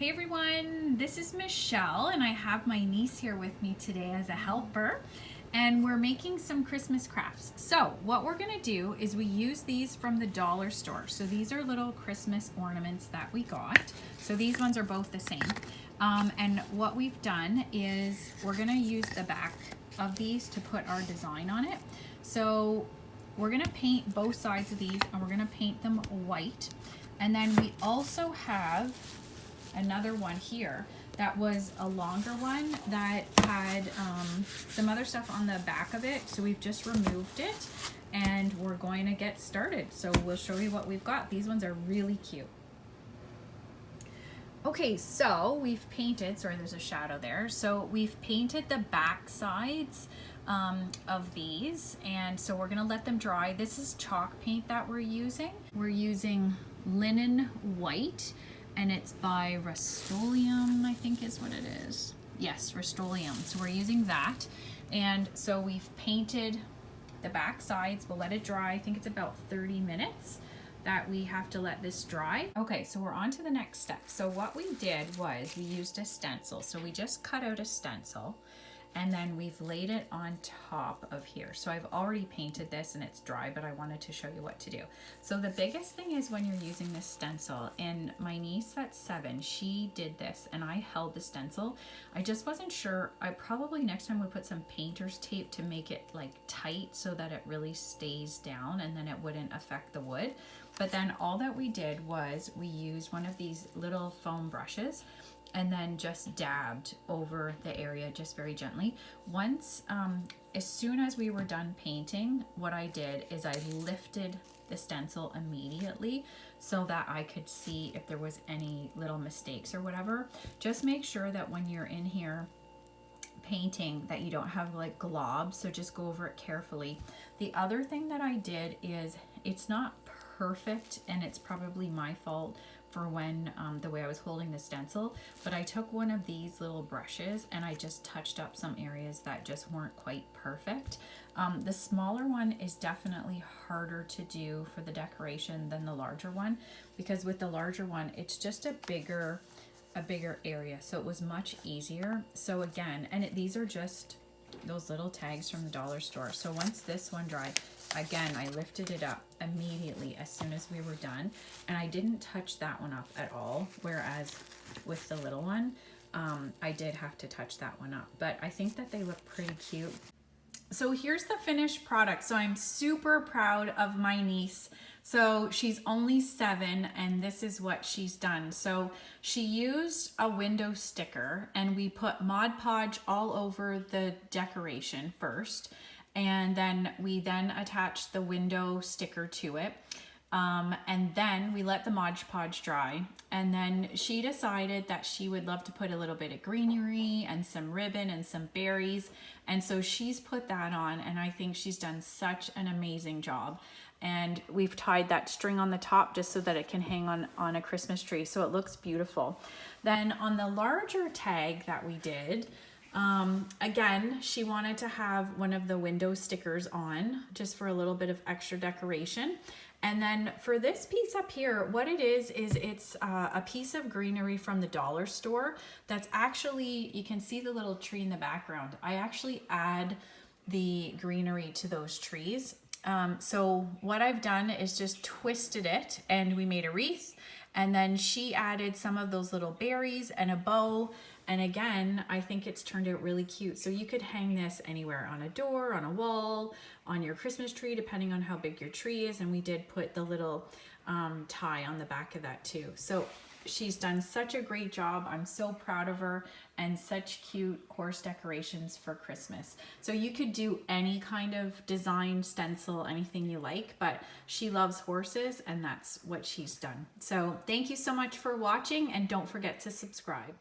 Hey everyone, this is Michelle and I have my niece here with me today as a helper and we're making some Christmas crafts. So what we're gonna do is we use these from the dollar store. So these are little Christmas ornaments that we got. So these ones are both the same. And what we've done is we're gonna use the back of these to put our design on it. So we're gonna paint both sides of these and we're gonna paint them white. And then we also have another one here that was a longer one that had some other stuff on the back of it, so we've just removed it and we're going to get started. So we'll show you what we've got. These ones are really cute. Okay, so we've painted, sorry there's a shadow there, so we've painted the back sides of these, and so we're gonna let them dry. This is chalk paint that we're using. We're using linen white, and it's by Rust-Oleum, I think is what it is. Yes, Rust-Oleum. So we're using that. And so we've painted the back sides. We'll let it dry. I think it's about 30 minutes that we have to let this dry. Okay, so we're on to the next step. So what we did was we used a stencil. So we just cut out a stencil and then we've laid it on top of here. So I've already painted this and it's dry, but I wanted to show you what to do. So the biggest thing is when you're using this stencil, and my niece that's 7, she did this and I held the stencil. I just wasn't sure. I probably next time would put some painter's tape to make it like tight so that it really stays down and then it wouldn't affect the wood. But then all that we did was we used one of these little foam brushes and then just dabbed over the area just very gently. Once, as soon as we were done painting, what I did is I lifted the stencil immediately so that I could see if there was any little mistakes or whatever. Just make sure that when you're in here painting that you don't have like globs, so just go over it carefully. The other thing that I did is, it's not perfect and it's probably my fault for when the way I was holding the stencil, but I took one of these little brushes and I just touched up some areas that just weren't quite perfect. The smaller one is definitely harder to do for the decoration than the larger one, because with the larger one it's just a bigger area, so it was much easier. So again, and these are just those little tags from the dollar store. So once this one dried, again, I lifted it up immediately as soon as we were done, and I didn't touch that one up at all, whereas with the little one, I did have to touch that one up, but I think that they look pretty cute. So here's the finished product. So I'm super proud of my niece. So she's only 7 and this is what she's done. So she used a window sticker and we put Mod Podge all over the decoration first. And then we then attached the window sticker to it. And then we let the Mod Podge dry. And then she decided that she would love to put a little bit of greenery and some ribbon and some berries. And so she's put that on, and I think she's done such an amazing job. And we've tied that string on the top just so that it can hang on a Christmas tree. So it looks beautiful. Then on the larger tag that we did, again, she wanted to have one of the window stickers on just for a little bit of extra decoration. And then for this piece up here, what it is it's a piece of greenery from the dollar store that's actually, you can see the little tree in the background. I actually add the greenery to those trees. So what I've done is just twisted it and we made a wreath, and then she added some of those little berries and a bow. And again, I think it's turned out really cute. So you could hang this anywhere, on a door, on a wall, on your Christmas tree, depending on how big your tree is. And we did put the little tie on the back of that too. So she's done such a great job. I'm so proud of her, and such cute horse decorations for Christmas. So you could do any kind of design, stencil, anything you like, but she loves horses and that's what she's done. So thank you so much for watching, and don't forget to subscribe.